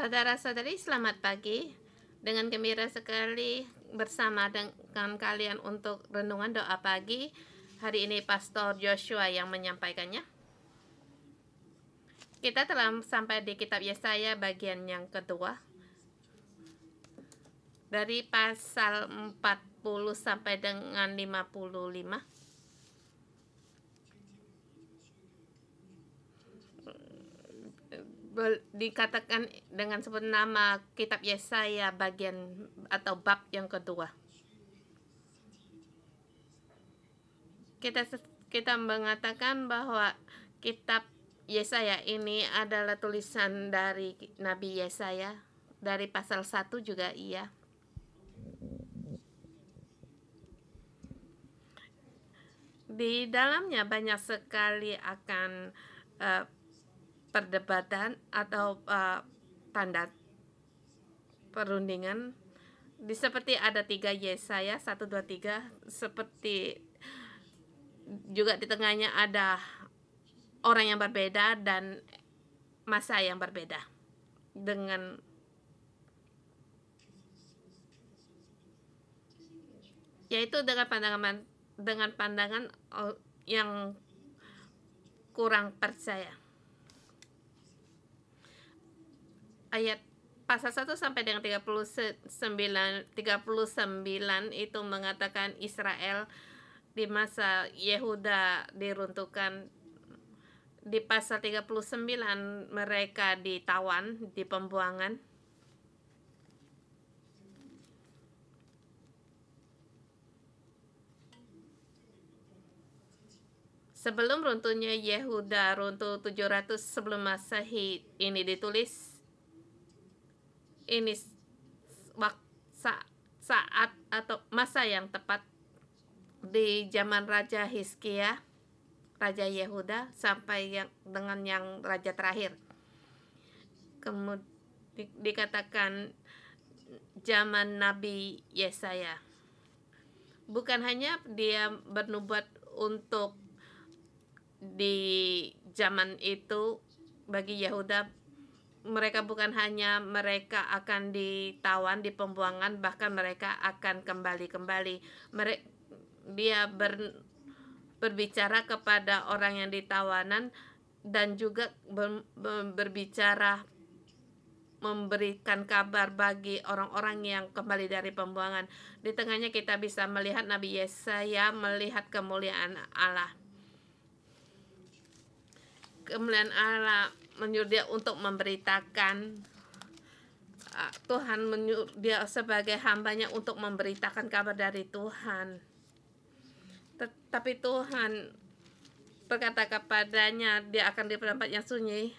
Saudara-saudari, selamat pagi. Dengan gembira sekali bersama dengan kalian untuk renungan doa pagi. Hari ini Pastor Joshua yang menyampaikannya. Kita telah sampai di kitab Yesaya bagian yang kedua. Dari pasal 40 sampai dengan 55. Dikatakan dengan sebut nama kitab Yesaya bagian atau bab yang kedua. Kita mengatakan bahwa kitab Yesaya ini adalah tulisan dari Nabi Yesaya. Dari pasal 1 juga iya. Di dalamnya banyak sekali akan perdebatan atau tanda perundingan. Seperti ada 3 Yesaya 1, 2, 3. Seperti juga di tengahnya ada orang yang berbeda dan masa yang berbeda. Yaitu dengan pandangan yang kurang percaya. Ayat pasal 1 sampai dengan 39 itu mengatakan Israel di masa Yehuda diruntuhkan. Di pasal 39 mereka ditawan, di pembuangan. Sebelum runtuhnya Yehuda, runtuh 700 sebelum Masehi ini ditulis. Ini saat atau masa yang tepat di zaman Raja Hizkia, Raja Yehuda, sampai dengan yang raja terakhir. Kemudian dikatakan zaman Nabi Yesaya. Bukan hanya dia bernubuat untuk di zaman itu bagi Yehuda, mereka bukan hanya mereka akan ditawan, di pembuangan, bahkan mereka akan kembali. Dia berbicara kepada orang yang ditawanan dan juga berbicara memberikan kabar bagi orang-orang yang kembali dari pembuangan. Di tengahnya kita bisa melihat Nabi Yesaya melihat kemuliaan Allah. Kemuliaan Allah menyuruh dia untuk memberitakan. Tuhan menyuruh dia sebagai hambanya untuk memberitakan kabar dari Tuhan. Tetapi Tuhan berkata kepadanya, dia akan di tempat yang sunyi.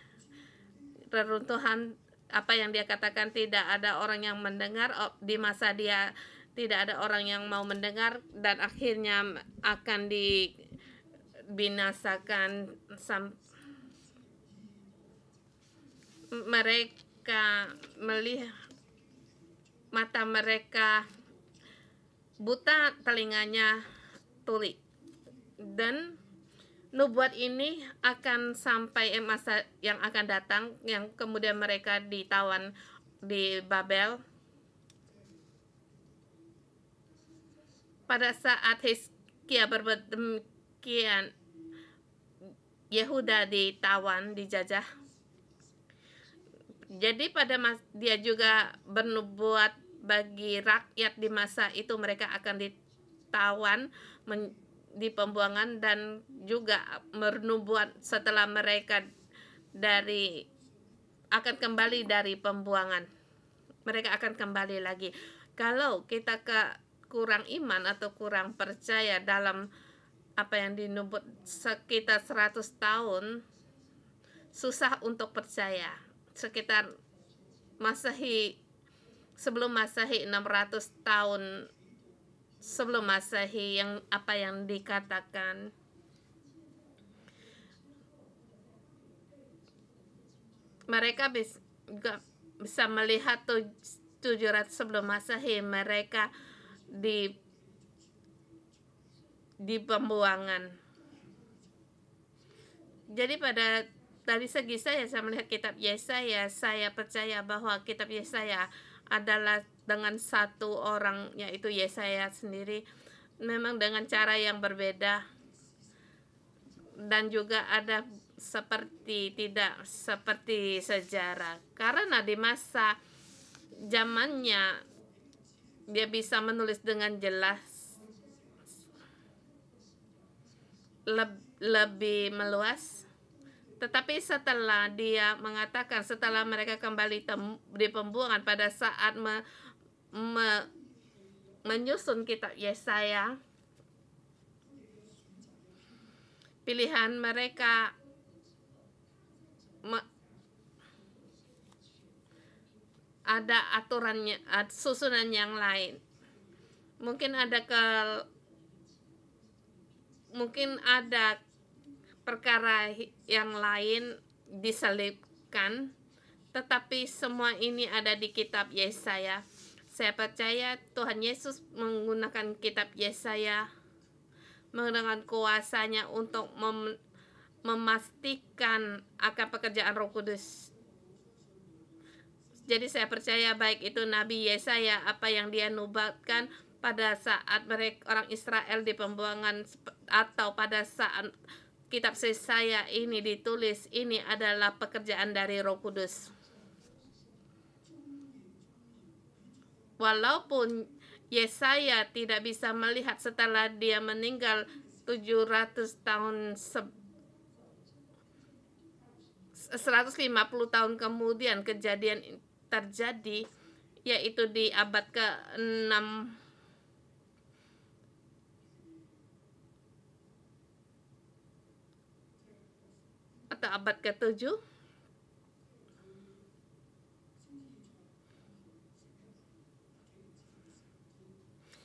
Reruntuhan, apa yang dia katakan, tidak ada orang yang mendengar. Di masa dia tidak ada orang yang mau mendengar, dan akhirnya akan dibinasakan. Mereka melihat, mata mereka buta, telinganya tuli. Dan nubuat ini akan sampai masa yang akan datang, yang kemudian mereka ditawan di Babel. Pada saat Hizkia berbuat demikian, Yehuda ditawan, dijajah. Jadi dia juga bernubuat bagi rakyat di masa itu, mereka akan ditawan di pembuangan, dan juga bernubuat setelah mereka akan kembali dari pembuangan. Mereka akan kembali lagi. Kalau kita kurang iman atau kurang percaya dalam apa yang dinubuat sekitar 100 tahun, susah untuk percaya. Sekitar Masehi, sebelum Masehi, 600 tahun sebelum Masehi, apa yang dikatakan. Mereka bisa melihat 700 sebelum Masehi mereka di pembuangan. Jadi pada dari segi saya melihat kitab Yesaya, saya percaya bahwa kitab Yesaya adalah dengan satu orang, yaitu Yesaya sendiri, memang dengan cara yang berbeda, dan juga ada tidak seperti sejarah, karena di masa zamannya dia bisa menulis dengan jelas, lebih meluas. Tetapi setelah dia mengatakan, setelah mereka kembali di pembuangan, pada saat menyusun kitab Yesaya, pilihan mereka ada aturannya, susunan yang lain. Mungkin ada perkara yang lain diselipkan, tetapi semua ini ada di kitab Yesaya. Saya percaya Tuhan Yesus menggunakan kitab Yesaya, menggunakan kuasanya untuk memastikan akan pekerjaan Roh Kudus. Jadi saya percaya baik itu Nabi Yesaya, apa yang dia nubuatkan pada saat orang Israel di pembuangan, atau pada saat kitab Yesaya ini ditulis, ini adalah pekerjaan dari Roh Kudus. Walaupun Yesaya tidak bisa melihat setelah dia meninggal 700 tahun 150 tahun kemudian kejadian terjadi, yaitu di abad ke-6 atau abad ke-7.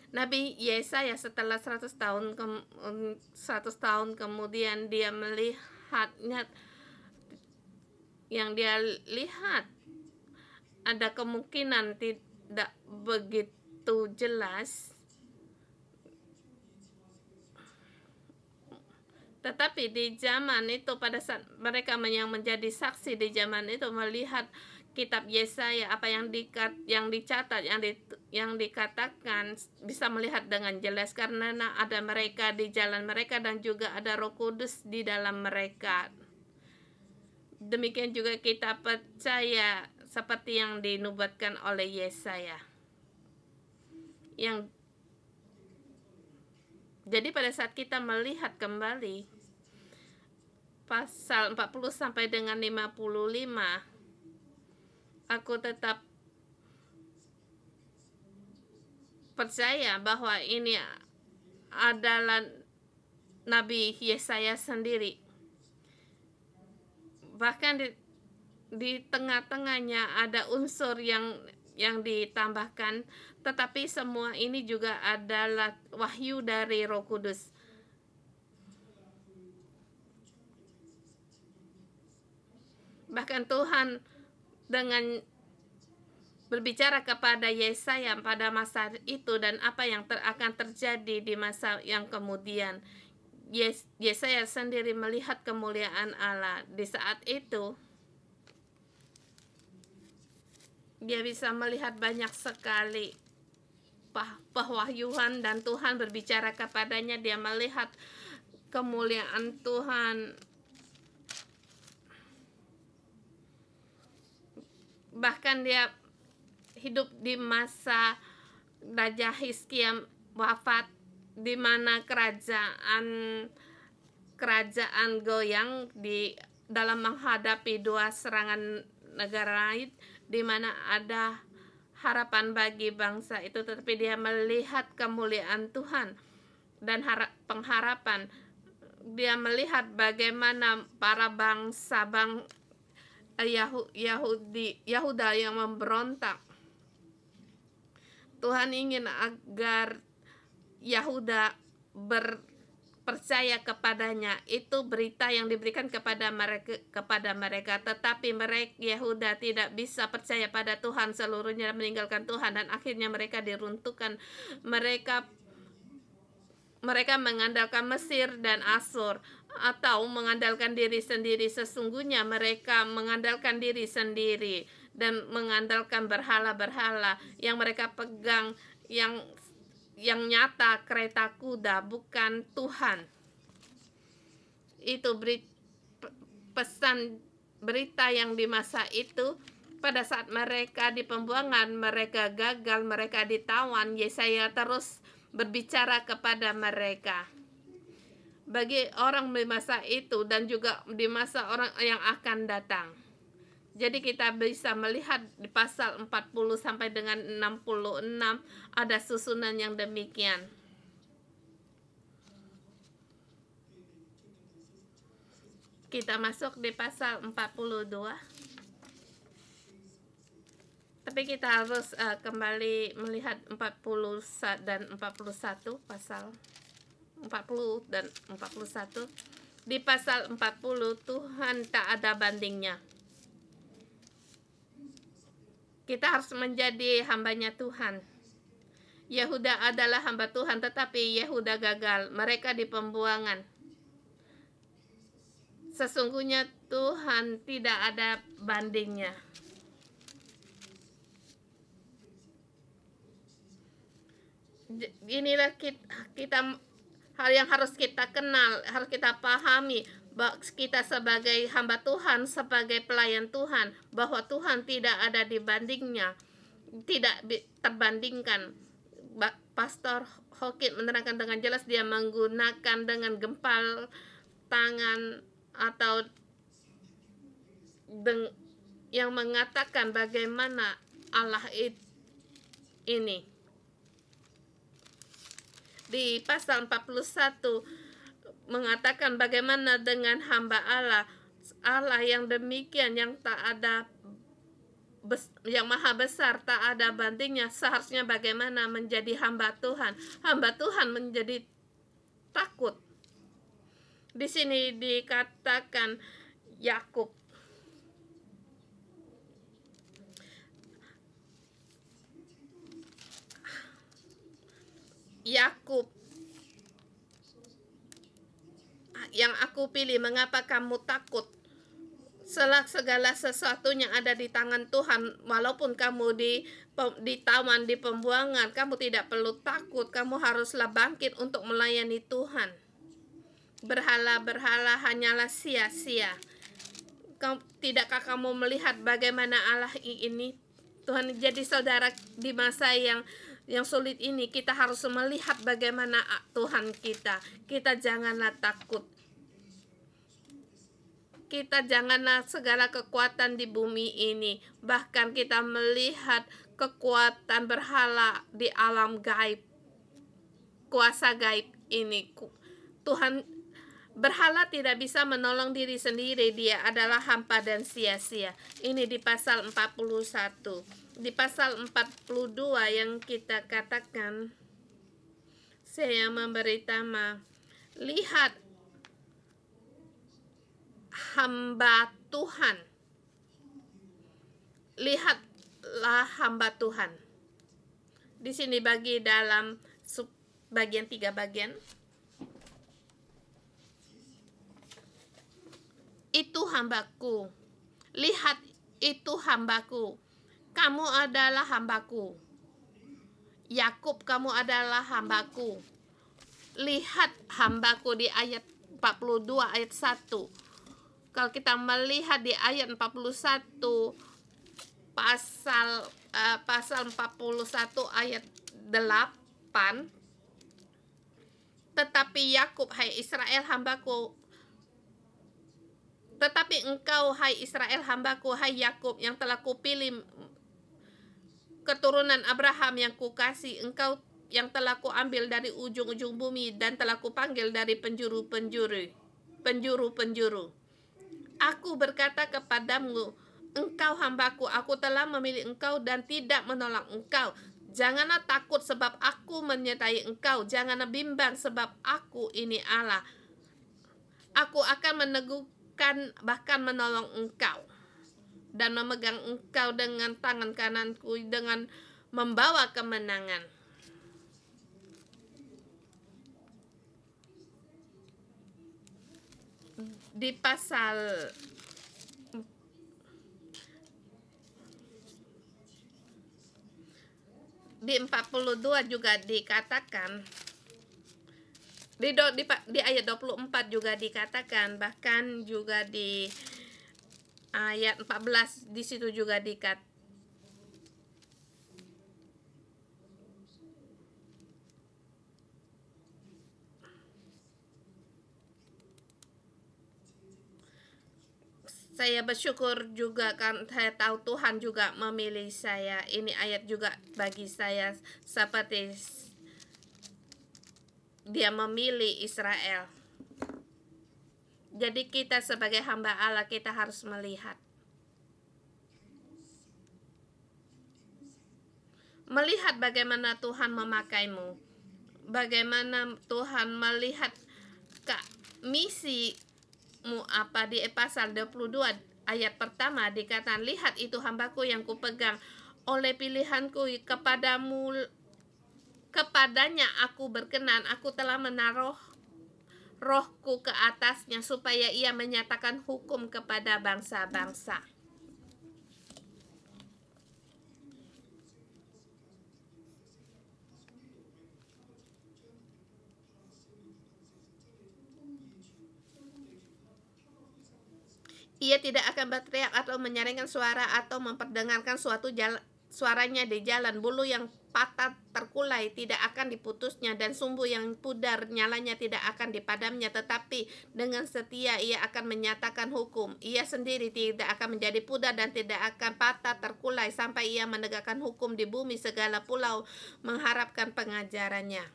Nabi Yesaya setelah 100 tahun kemudian dia melihatnya, yang dia lihat ada kemungkinan tidak begitu jelas, tetapi di zaman itu, pada saat mereka yang menjadi saksi di zaman itu melihat kitab Yesaya, apa yang dicatat, yang dikatakan, bisa melihat dengan jelas karena ada mereka di jalan mereka dan juga ada Roh Kudus di dalam mereka. Demikian juga kita percaya seperti yang dinubuatkan oleh Yesaya. Jadi pada saat kita melihat kembali pasal 40 sampai dengan 55, aku tetap percaya bahwa ini adalah Nabi Yesaya sendiri. Bahkan di tengah-tengahnya ada unsur yang ditambahkan, tetapi semua ini juga adalah wahyu dari Roh Kudus. Bahkan Tuhan dengan berbicara kepada Yesaya pada masa itu dan apa yang akan terjadi di masa yang kemudian. Yesaya sendiri melihat kemuliaan Allah. Di saat itu dia bisa melihat banyak sekali pewahyuan dan Tuhan berbicara kepadanya. Dia melihat kemuliaan Tuhan. Bahkan dia hidup di masa Raja Hizkia wafat, di mana kerajaan goyang dalam menghadapi dua serangan negara lain, di mana ada harapan bagi bangsa itu, tetapi dia melihat kemuliaan Tuhan dan pengharapan. Dia melihat bagaimana para bangsa Yahuda yang memberontak. Tuhan ingin agar Yahuda percaya kepadanya. Itu berita yang diberikan kepada mereka, tetapi Yahuda tidak bisa percaya pada Tuhan seluruhnya, meninggalkan Tuhan, dan akhirnya mereka diruntuhkan. Mereka mereka mengandalkan Mesir dan Asur, atau mengandalkan diri sendiri. Sesungguhnya mereka mengandalkan diri sendiri dan mengandalkan berhala-berhala yang mereka pegang, yang nyata kereta kuda, bukan Tuhan. Itu pesan berita yang di masa itu. Pada saat mereka di pembuangan, mereka gagal, mereka ditawan, Yesaya terus berbicara kepada mereka. Bagi orang di masa itu dan juga di masa orang yang akan datang. Jadi kita bisa melihat di pasal 40 sampai dengan 66 ada susunan yang demikian. Kita masuk di pasal 42. Tapi kita harus kembali melihat 40 dan 41, pasal 40 dan 41. Di pasal 40, Tuhan tak ada bandingnya. Kita harus menjadi hambanya Tuhan. Yehuda adalah hamba Tuhan, tetapi Yehuda gagal. Mereka di pembuangan. Sesungguhnya Tuhan tidak ada bandingnya. Inilah kita hal yang harus kita kenal, harus kita pahami, bahwa kita sebagai hamba Tuhan, sebagai pelayan Tuhan, bahwa Tuhan tidak ada dibandingnya, tidak terbandingkan. Pastor Hokit menerangkan dengan jelas, dia menggunakan dengan gempal tangan atau yang mengatakan bagaimana Allah ini. Di pasal 41 mengatakan bagaimana dengan hamba Allah, Allah yang demikian, yang tak ada, yang maha besar, tak ada bandingnya. Seharusnya bagaimana menjadi hamba Tuhan? Hamba Tuhan menjadi takut. Di sini dikatakan Yakub. Yakub, yang aku pilih, mengapa kamu takut? Segala sesuatunya ada di tangan Tuhan. Walaupun kamu ditawan, di pembuangan, kamu tidak perlu takut. Kamu haruslah bangkit untuk melayani Tuhan. Berhala-berhala hanyalah sia-sia. Tidakkah kamu melihat bagaimana Allah ini? Tuhan, jadi saudara, di masa yang sulit ini, kita harus melihat bagaimana Tuhan kita. Kita janganlah takut. Kita janganlah segala kekuatan di bumi ini. Bahkan kita melihat kekuatan berhala di alam gaib. Kuasa gaib ini. Tuhan, berhala tidak bisa menolong diri sendiri. Dia adalah hampa dan sia-sia. Ini di pasal 41. Di pasal 42 yang kita katakan, saya memberi nama, lihat hamba Tuhan. Lihatlah hamba Tuhan. Di sini bagi dalam bagian 3 bagian. Itu hambaku. Lihat, itu hambaku. Kamu adalah hambaku. Yakub, kamu adalah hambaku. Lihat hambaku, di ayat 42 ayat 1. Kalau kita melihat di ayat 41 pasal 41 ayat 8, tetapi Yakub, hai Israel hambaku, tetapi engkau, hai Israel hambaku, hai Yakub yang telah kupilih, keturunan Abraham yang kukasih, engkau yang telah kuambil dari ujung-ujung bumi dan telah kupanggil dari penjuru-penjuru. Aku berkata kepadamu, engkau hambaku, aku telah memilih engkau dan tidak menolak engkau. Janganlah takut sebab aku menyertai engkau. Janganlah bimbang sebab aku ini Allah. Aku akan meneguhkan, bahkan menolong engkau, dan memegang engkau dengan tangan kananku, dengan membawa kemenangan. di pasal di 42 juga dikatakan, di ayat 24 juga dikatakan, bahkan juga di ayat 14 di situ juga saya bersyukur juga kan saya tahu Tuhan juga memilih saya. Ini ayat juga bagi saya seperti Dia memilih Israel. Jadi kita sebagai hamba Allah kita harus melihat bagaimana Tuhan memakaimu, bagaimana Tuhan melihat misimu apa. Di pasal 22 ayat pertama dikatakan, lihat itu hambaku yang kupegang, oleh pilihanku kepadanya aku berkenan, aku telah menaruh rohku ke atasnya supaya ia menyatakan hukum kepada bangsa-bangsa. Ia tidak akan berteriak atau menyaringkan suara atau memperdengarkan suaranya di jalan. Bulu yang patah terkulai tidak akan diputusnya, dan sumbu yang pudar nyalanya tidak akan dipadamnya. Tetapi dengan setia ia akan menyatakan hukum. Ia sendiri tidak akan menjadi pudar dan tidak akan patah terkulai sampai ia menegakkan hukum di bumi. Segala pulau mengharapkan pengajarannya.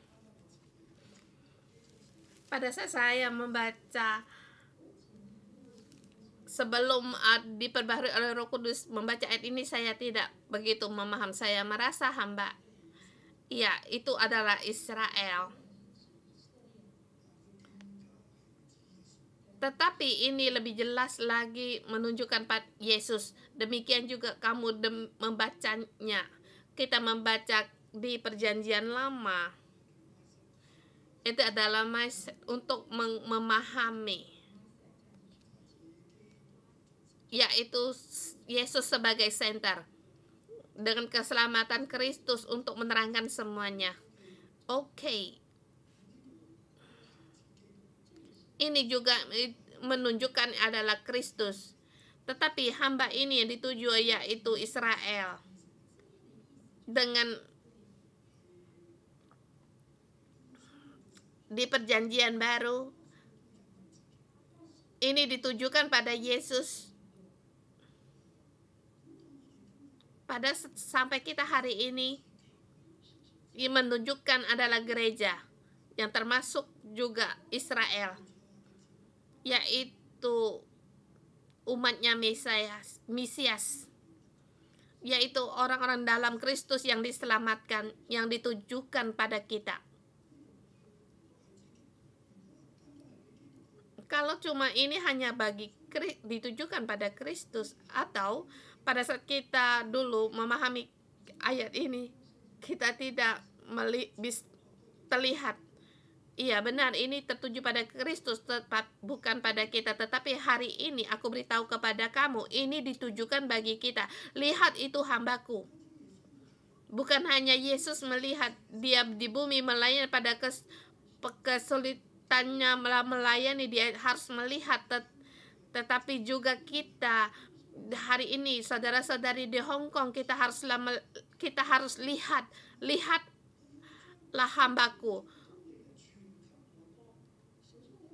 Pada saat saya membaca sebelum diperbaharui oleh Roh Kudus membaca ayat ini, saya tidak begitu memaham. Saya merasa hamba, ya itu adalah Israel. Tetapi ini lebih jelas lagi menunjukkan pada Yesus. Demikian juga kamu membacanya. Kita membaca di Perjanjian Lama. Itu adalah untuk memahami, yaitu Yesus sebagai center dengan keselamatan Kristus untuk menerangkan semuanya. Oke. Ini juga menunjukkan adalah Kristus. Tetapi hamba ini yang dituju yaitu Israel. Dengan di Perjanjian Baru ini ditujukan pada Yesus. Sampai kita hari ini menunjukkan adalah gereja yang termasuk juga Israel, yaitu umatnya Mesias, yaitu orang-orang dalam Kristus yang diselamatkan, yang ditujukan pada kita. Kalau cuma ini hanya ditujukan pada Kristus, atau pada saat kita dulu memahami ayat ini, kita tidak terlihat. Iya benar, ini tertuju pada Kristus, bukan pada kita. Tetapi hari ini aku beritahu kepada kamu, ini ditujukan bagi kita. Lihat itu hambaku. Bukan hanya Yesus melihat dia di bumi melayani pada kesulitannya melayani, dia harus melihat, tetapi juga kita hari ini, saudara-saudari di Hong Kong, kita harus lihatlah hambaku.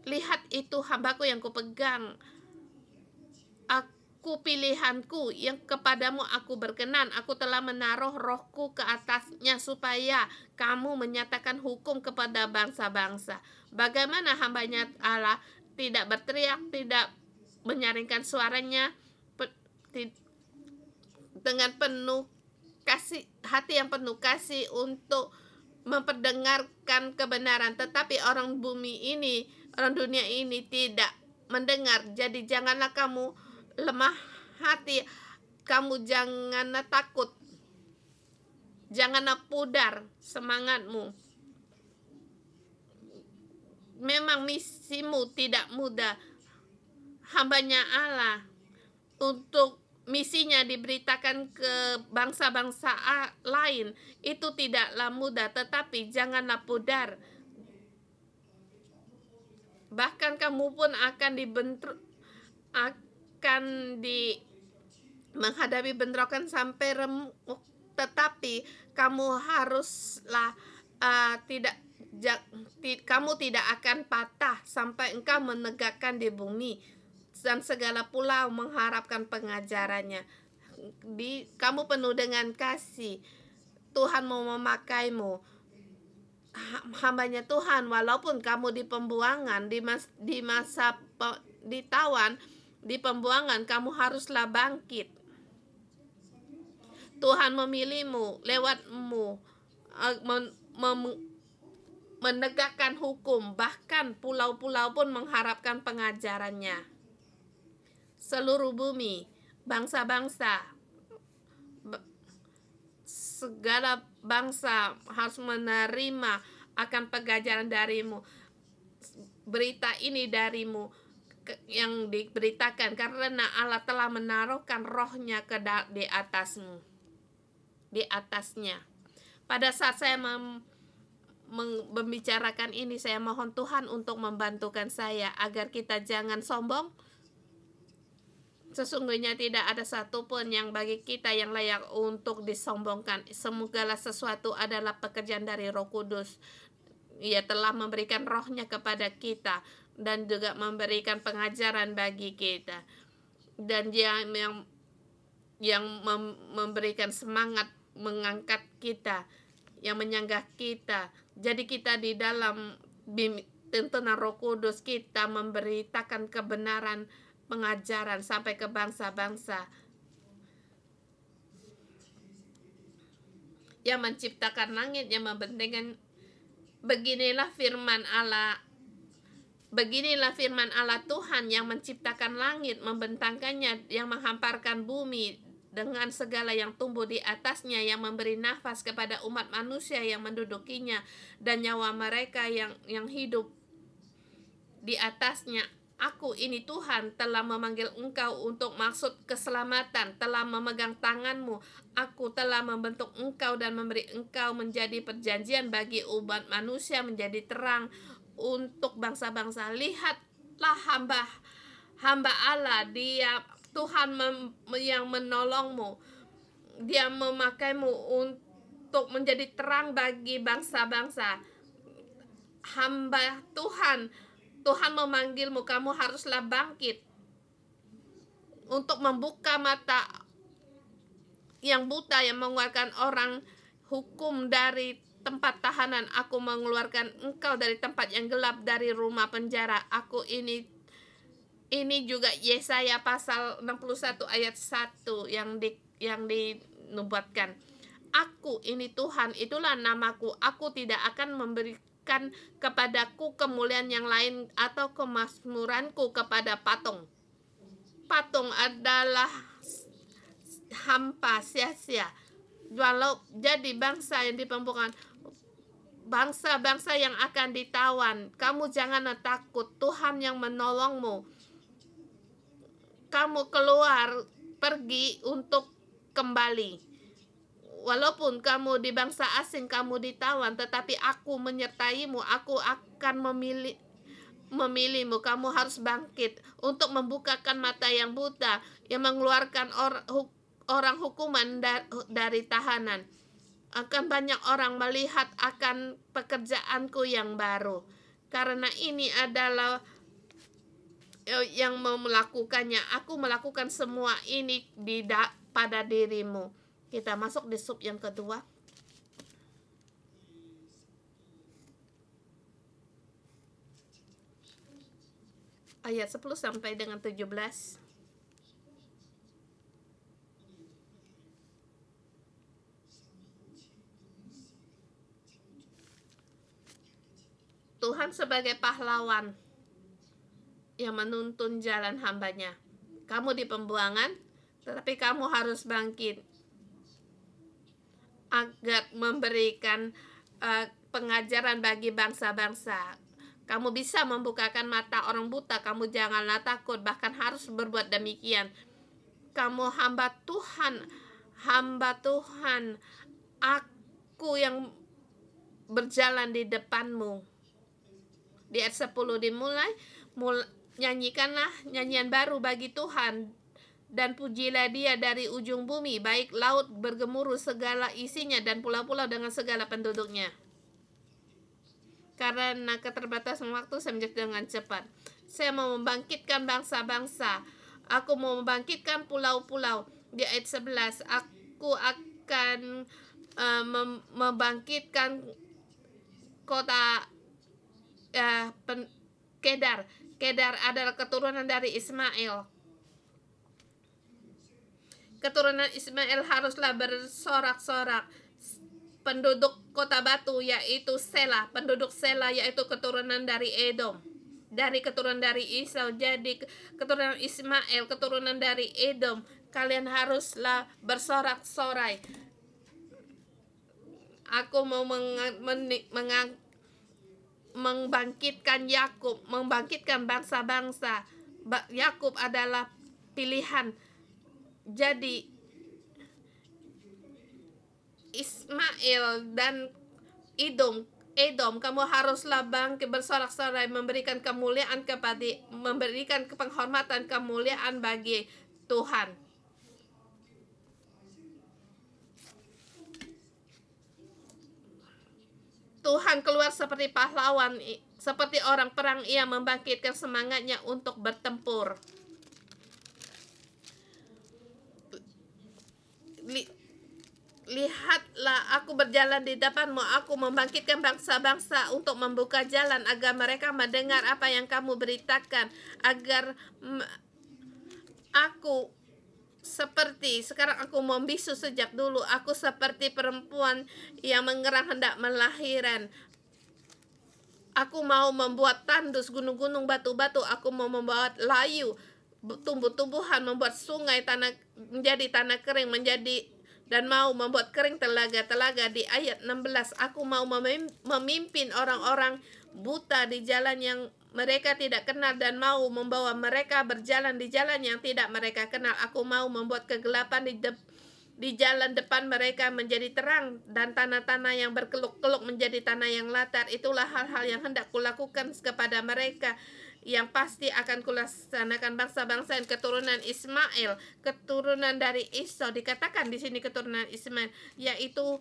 Lihat itu hambaku yang kupegang. Aku pilihanku yang kepadamu aku berkenan. Aku telah menaruh rohku ke atasnya supaya kamu menyatakan hukum kepada bangsa-bangsa. Bagaimana hambanya Allah tidak berteriak, tidak menyaringkan suaranya, dengan penuh kasih, hati yang penuh kasih untuk memperdengarkan kebenaran. Tetapi orang dunia ini tidak mendengar. Jadi janganlah kamu lemah hati, kamu janganlah takut, janganlah pudar semangatmu. Memang misimu tidak mudah. hambanya Allah, untuk misinya diberitakan ke bangsa-bangsa lain, itu tidaklah mudah, tetapi janganlah pudar. Bahkan kamu pun akan menghadapi bentrokan sampai remuk, tetapi kamu haruslah kamu tidak akan patah sampai engkau menegakkan di bumi, dan segala pulau mengharapkan pengajarannya. Kamu penuh dengan kasih. Tuhan mau memakaimu, hambanya Tuhan. Walaupun kamu di pembuangan, di masa ditawan, di pembuangan, kamu haruslah bangkit. Tuhan memilihmu, lewatmu menegakkan hukum. Bahkan pulau-pulau pun mengharapkan pengajarannya. Seluruh bumi, bangsa-bangsa, segala bangsa harus menerima akan pengajaran darimu. Berita ini darimu yang diberitakan, karena Allah telah menaruhkan rohnya di atasmu, di atasnya. Pada saat saya membicarakan ini, saya mohon Tuhan untuk membantukan saya agar kita jangan sombong. Sesungguhnya tidak ada satupun yang bagi kita yang layak untuk disombongkan. Segala sesuatu adalah pekerjaan dari Roh Kudus. Ia telah memberikan rohnya kepada kita dan juga memberikan pengajaran bagi kita. Dan dia yang memberikan semangat, mengangkat kita, yang menyanggah kita. Jadi kita di dalam tuntunan Roh Kudus, kita memberitakan kebenaran, pengajaran sampai ke bangsa-bangsa. Yang menciptakan langit, yang membentengan. Beginilah firman Allah. Beginilah firman Allah Tuhan yang menciptakan langit, membentangkannya, yang menghamparkan bumi dengan segala yang tumbuh di atasnya, yang memberi nafas kepada umat manusia yang mendudukinya, dan nyawa mereka yang hidup di atasnya. Aku ini Tuhan telah memanggil engkau untuk maksud keselamatan, telah memegang tanganmu. Aku telah membentuk engkau dan memberi engkau menjadi perjanjian bagi umat manusia, menjadi terang untuk bangsa-bangsa. Lihatlah hamba Allah, dia Tuhan yang menolongmu. Dia memakaimu untuk menjadi terang bagi bangsa-bangsa. Hamba Tuhan, Tuhan memanggilmu, kamu haruslah bangkit untuk membuka mata yang buta, yang mengeluarkan orang hukum dari tempat tahanan. Aku mengeluarkan engkau dari tempat yang gelap, dari rumah penjara. Aku ini juga Yesaya pasal 61 ayat 1 yang dinubuatkan. Aku ini Tuhan, itulah namaku. Aku tidak akan memberikan kepadaku kemuliaan yang lain atau kemakmuranku kepada patung. Patung adalah hampa, sia-sia. Walau jadi bangsa yang dipembukaan, bangsa-bangsa yang akan ditawan, kamu jangan takut. Tuhan yang menolongmu. Kamu keluar, pergi untuk kembali. Walaupun kamu di bangsa asing, kamu ditawan, tetapi aku menyertaimu. Aku akan memilihmu. Kamu harus bangkit untuk membukakan mata yang buta, yang mengeluarkan orang hukuman dari tahanan. Akan banyak orang melihat akan pekerjaanku yang baru. Karena ini adalah yang melakukannya. Aku melakukan semua ini pada dirimu. Kita masuk di sub yang kedua. Ayat 10 sampai dengan 17. Tuhan sebagai pahlawan yang menuntun jalan hambanya. Kamu di pembuangan, tetapi kamu harus bangkit agar memberikan pengajaran bagi bangsa-bangsa. Kamu bisa membukakan mata orang buta, kamu janganlah takut, bahkan harus berbuat demikian. Kamu hamba Tuhan, aku yang berjalan di depanmu. Di ayat 10 dimulai, nyanyikanlah nyanyian baru bagi Tuhan, dan pujilah dia dari ujung bumi, baik laut bergemuruh segala isinya, dan pulau-pulau dengan segala penduduknya. Karena keterbatasan waktu, saya menjawab dengan cepat. Saya mau membangkitkan bangsa-bangsa. Aku mau membangkitkan pulau-pulau. Di ayat 11, aku akan membangkitkan kota Kedar. Kedar adalah keturunan dari Ismail. Keturunan Ismail haruslah bersorak-sorak. Penduduk kota batu yaitu Sela, penduduk Sela yaitu keturunan dari Edom, dari keturunan dari Esau, jadi keturunan Ismail, keturunan dari Edom. Kalian haruslah bersorak-sorai. Aku mau membangkitkan Yakub, membangkitkan bangsa-bangsa. Yakub adalah pilihan. Jadi Ismail dan Edom, kamu haruslah bangkit bersorak-sorai, memberikan kemuliaan memberikan penghormatan, kemuliaan bagi Tuhan. Tuhan keluar seperti pahlawan, seperti orang perang. Ia membangkitkan semangatnya untuk bertempur. Lihatlah, aku berjalan di depanmu, aku membangkitkan bangsa-bangsa untuk membuka jalan agar mereka mendengar apa yang kamu beritakan, agar aku seperti sekarang aku membisu sejak dulu, aku seperti perempuan yang mengerang hendak melahirkan. Aku mau membuat tandus gunung-gunung, batu-batu, aku mau membuat layu tumbuh-tumbuhan, membuat sungai menjadi tanah kering, dan mau membuat kering telaga-telaga. Di ayat 16, aku mau memimpin orang-orang buta di jalan yang mereka tidak kenal, dan mau membawa mereka berjalan di jalan yang tidak mereka kenal. Aku mau membuat kegelapan di jalan depan mereka menjadi terang, dan tanah-tanah yang berkeluk-keluk menjadi tanah yang latar. Itulah hal-hal yang hendak kulakukan kepada mereka, yang pasti akan kulaksanakan. Bangsa-bangsa yang keturunan Ismail, keturunan dari Esau, dikatakan di sini keturunan Ismail, yaitu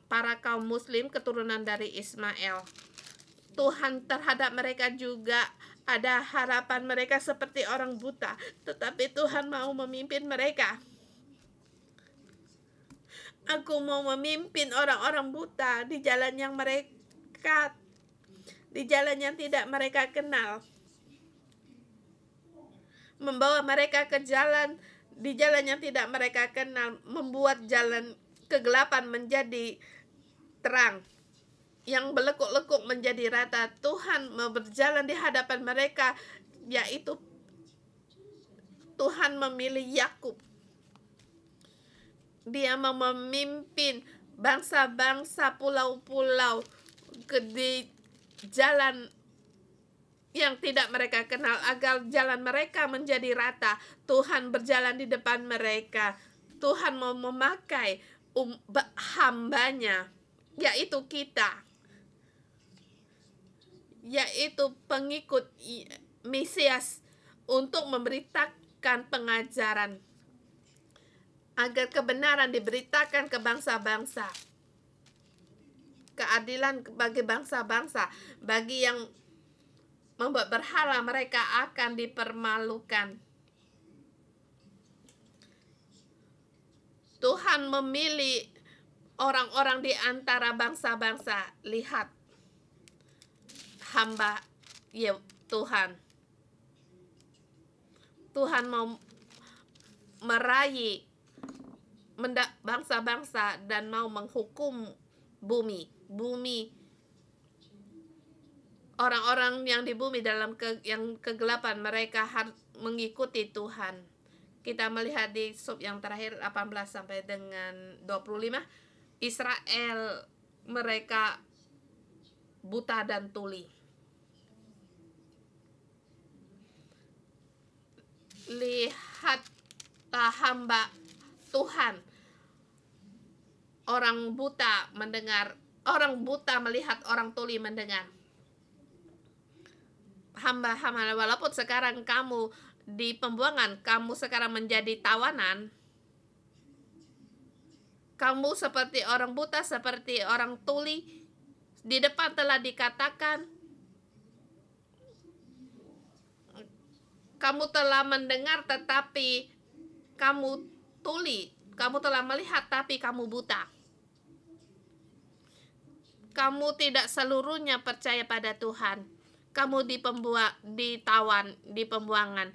para kaum muslim keturunan dari Ismail. Tuhan terhadap mereka juga ada harapan. Mereka seperti orang buta, tetapi Tuhan mau memimpin mereka. Aku mau memimpin orang-orang buta di jalan yang tidak mereka kenal, membawa mereka ke jalan di jalan yang tidak mereka kenal, membuat jalan kegelapan menjadi terang, yang belekuk-lekuk menjadi rata. Tuhan mau berjalan di hadapan mereka, yaitu Tuhan memilih Yakub. Dia mau memimpin bangsa-bangsa, pulau-pulau di jalan yang tidak mereka kenal, agar jalan mereka menjadi rata. Tuhan berjalan di depan mereka. Tuhan mau memakai hambanya, yaitu kita, yaitu pengikut Mesias, untuk memberitakan pengajaran, agar kebenaran diberitakan ke bangsa-bangsa, keadilan bagi bangsa-bangsa. Bagi yang membuat berhala, mereka akan dipermalukan. Tuhan memilih orang-orang di antara bangsa-bangsa. Lihat, hamba ya Tuhan. Tuhan mau meraih bangsa-bangsa dan mau menghukum bumi. Orang-orang yang di bumi dalam yang kegelapan, mereka harus mengikuti Tuhan. Kita melihat di sub yang terakhir 18 sampai dengan 25, Israel, mereka buta dan tuli. Lihatlah hamba Tuhan, orang buta mendengar, orang buta melihat, orang tuli mendengar. Hamba-hamba, walaupun sekarang kamu di pembuangan, kamu sekarang menjadi tawanan, kamu seperti orang buta, seperti orang tuli, di depan telah dikatakan, kamu telah mendengar tetapi kamu tuli, kamu telah melihat tapi kamu buta. Kamu tidak seluruhnya percaya pada Tuhan. Kamu ditawan, di pembuangan.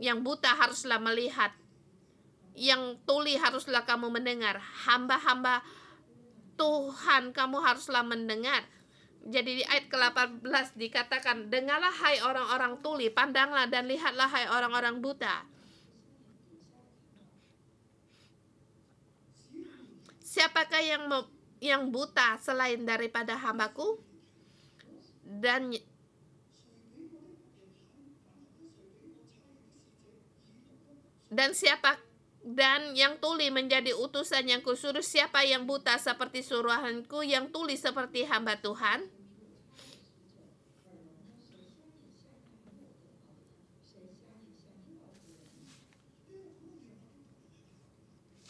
Yang buta haruslah melihat, yang tuli haruslah kamu mendengar. Hamba-hamba Tuhan, kamu haruslah mendengar. Jadi di ayat ke-18 dikatakan, dengarlah hai orang-orang tuli, pandanglah dan lihatlah hai orang-orang buta. Siapakah yang buta selain daripada hambaku? Dan yang tuli menjadi utusan yang kusuruh. Siapa yang buta seperti suruhanku, yang tuli seperti hamba Tuhan?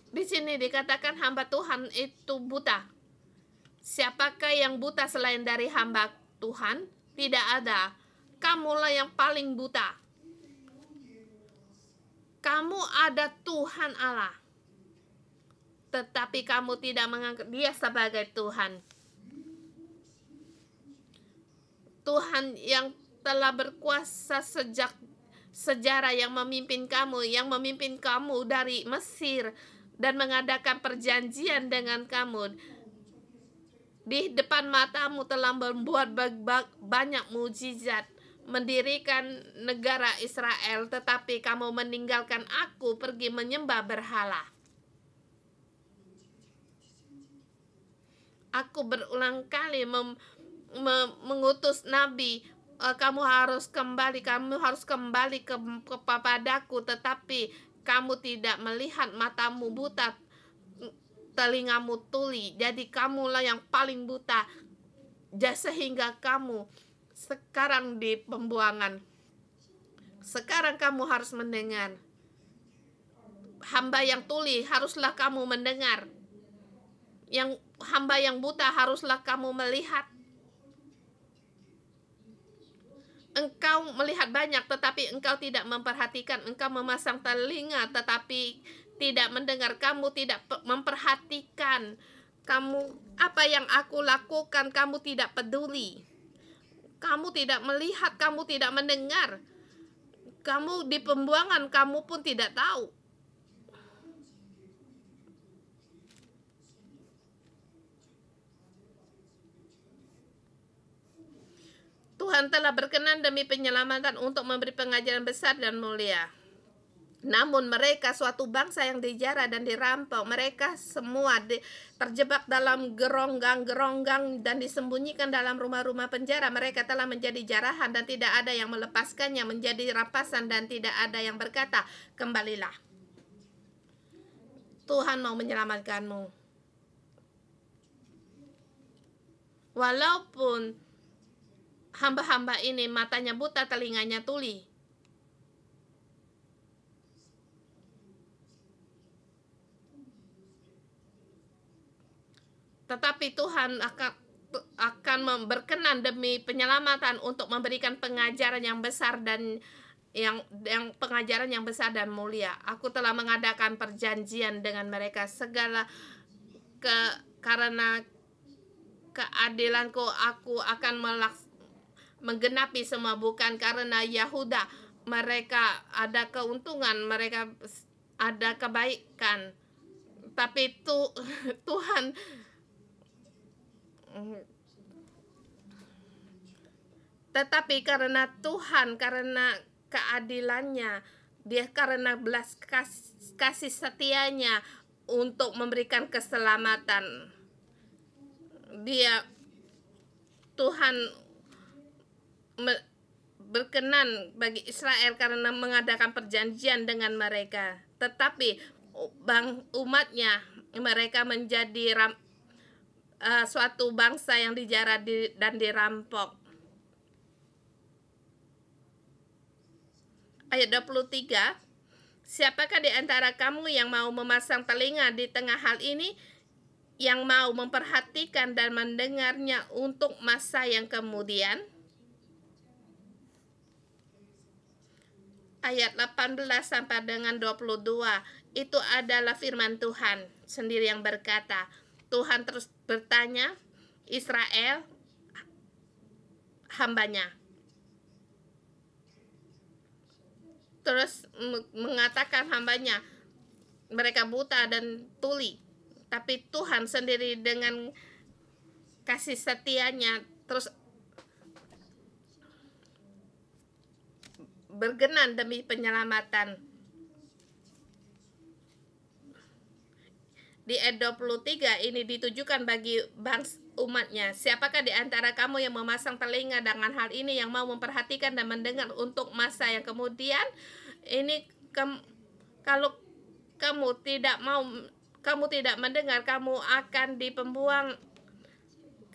Di sini dikatakan hamba Tuhan itu buta. Siapakah yang buta selain dari hamba Tuhan? Tidak ada. Kamulah yang paling buta. Kamu ada Tuhan Allah, tetapi kamu tidak menganggap Dia sebagai Tuhan. Tuhan yang telah berkuasa sejak sejarah, yang memimpin kamu dari Mesir dan mengadakan perjanjian dengan kamu. Di depan matamu telah membuat banyak mujizat, mendirikan negara Israel, tetapi kamu meninggalkan aku, pergi menyembah berhala. Aku berulang kali mengutus nabi, kamu harus kembali kepadaku, tetapi kamu tidak melihat, matamu buta, telingamu tuli. Jadi kamulah yang paling buta, sehingga kamu sekarang di pembuangan. Sekarang kamu harus mendengar. Hamba yang tuli haruslah kamu mendengar. Yang hamba yang buta haruslah kamu melihat. Engkau melihat banyak tetapi engkau tidak memperhatikan. Engkau memasang telinga tetapi tidak mendengar. Kamu tidak memperhatikan. Apa yang aku lakukan, kamu tidak peduli. Kamu tidak melihat, kamu tidak mendengar. Kamu di pembuangan, kamu pun tidak tahu. Tuhan telah berkenan demi penyelamatan untuk memberi pengajaran besar dan mulia. Namun mereka suatu bangsa yang dijara dan dirampok. Mereka semua terjebak dalam geronggang-geronggang dan disembunyikan dalam rumah-rumah penjara. Mereka telah menjadi jarahan dan tidak ada yang melepaskannya, menjadi rampasan dan tidak ada yang berkata, kembalilah. Tuhan mau menyelamatkanmu. Walaupun hamba-hamba ini matanya buta, telinganya tuli, tetapi Tuhan akan berkenan demi penyelamatan untuk memberikan pengajaran yang besar dan yang pengajaran yang besar dan mulia. Aku telah mengadakan perjanjian dengan mereka, karena keadilanku aku akan menggenapi semua, bukan karena Yahuda mereka ada keuntungan, mereka ada kebaikan, tapi Tuhan tetapi karena Tuhan, karena keadilannya, Dia karena belas kasih setianya untuk memberikan keselamatan, Dia Tuhan berkenan bagi Israel karena mengadakan perjanjian dengan mereka, tetapi umatnya mereka menjadi suatu bangsa yang dijara dan dirampok. Ayat 23, siapakah di antara kamu yang mau memasang telinga di tengah hal ini, yang mau memperhatikan dan mendengarnya untuk masa yang kemudian? Ayat 18 sampai dengan 22, itu adalah firman Tuhan sendiri yang berkata. Tuhan terus bertanya, Israel hambanya. Terus mengatakan hambanya, mereka buta dan tuli. Tapi Tuhan sendiri dengan kasih setianya terus berkenan demi penyelamatan. Di ayat 23 ini ditujukan bagi umatnya. Siapakah di antara kamu yang memasang telinga dengan hal ini, yang mau memperhatikan dan mendengar untuk masa yang kemudian? Ini kalau kamu tidak mau, kamu tidak mendengar, kamu akan dipembuang.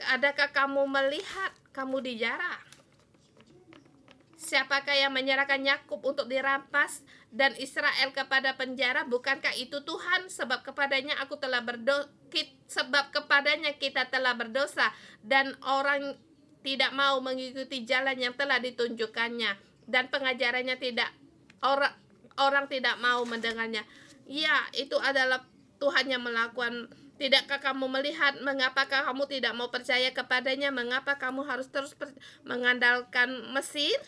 Adakah kamu melihat kamu dijara? Siapakah yang menyerahkan Yakub untuk dirampas dan Israel kepada penjara? Bukankah itu Tuhan? Sebab kepadanya kita telah berdosa, dan orang tidak mau mengikuti jalan yang telah ditunjukkannya, dan pengajarannya orang tidak mau mendengarnya. Ya, itu adalah Tuhan yang melakukan. Tidakkah kamu melihat? Mengapakah kamu tidak mau percaya kepadanya? Mengapa kamu harus terus mengandalkan Mesir?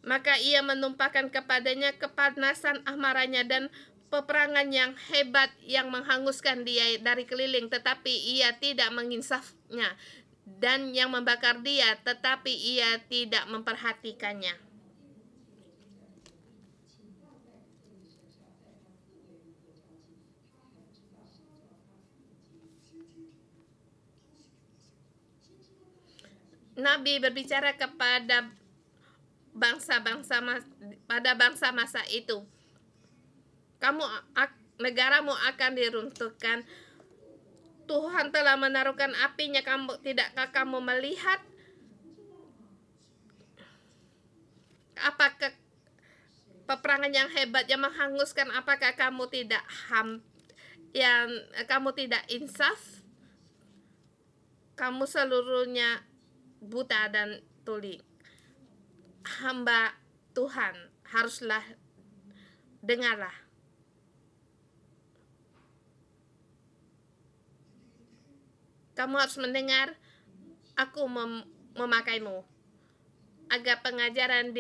Maka ia menumpahkan kepadanya kepanasan amarahnya dan peperangan yang hebat yang menghanguskan dia dari keliling, tetapi ia tidak menginsafnya, dan yang membakar dia, tetapi ia tidak memperhatikannya. Nabi berbicara kepada bangsa masa itu, negaramu akan diruntuhkan. Tuhan telah menaruhkan apinya, tidakkah kamu melihat? Apakah peperangan yang hebat yang menghanguskan? Apakah kamu tidak insaf? Kamu seluruhnya buta dan tuli. Hamba Tuhan, haruslah dengarlah. Kamu harus mendengar. Aku memakaimu agar pengajaran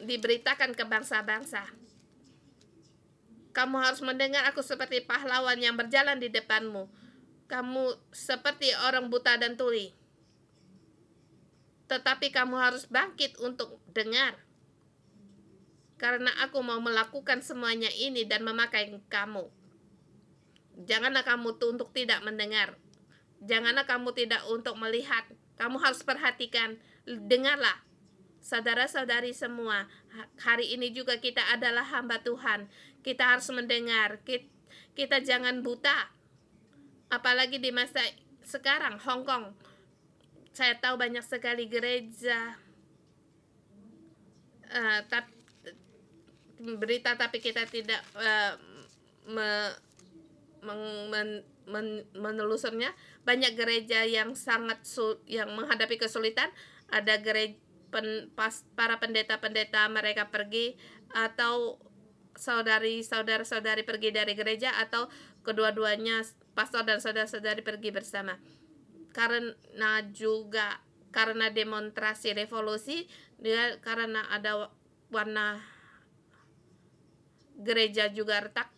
diberitakan ke bangsa-bangsa. Kamu harus mendengar. Aku seperti pahlawan yang berjalan di depanmu. Kamu seperti orang buta dan tuli, tetapi kamu harus bangkit untuk dengar, karena aku mau melakukan semuanya ini dan memakai kamu. Janganlah kamu untuk tidak mendengar. Janganlah kamu tidak untuk melihat. Kamu harus perhatikan. Dengarlah. Saudara-saudari semua, hari ini juga kita adalah hamba Tuhan. Kita harus mendengar. Kita jangan buta. Apalagi di masa sekarang, Hong Kong. Saya tahu banyak sekali gereja berita, tapi kita tidak menelusurnya. Banyak gereja yang yang menghadapi kesulitan. Ada gereja para pendeta-pendeta mereka pergi, atau saudara-saudari pergi dari gereja, atau kedua-duanya pastor dan saudara-saudari pergi bersama. Karena demonstrasi revolusi, karena ada warna gereja juga retak,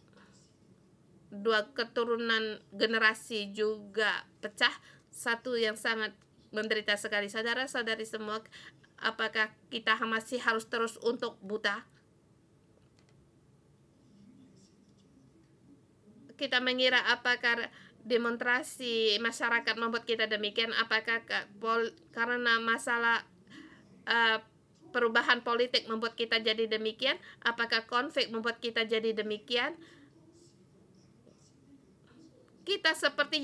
dua keturunan generasi juga pecah, satu yang sangat menderita sekali. Saudara-saudari semua, apakah kita masih harus terus untuk buta? Kita mengira apakah demonstrasi masyarakat membuat kita demikian? Apakah karena masalah perubahan politik membuat kita jadi demikian? Apakah konflik membuat kita jadi demikian? Kita seperti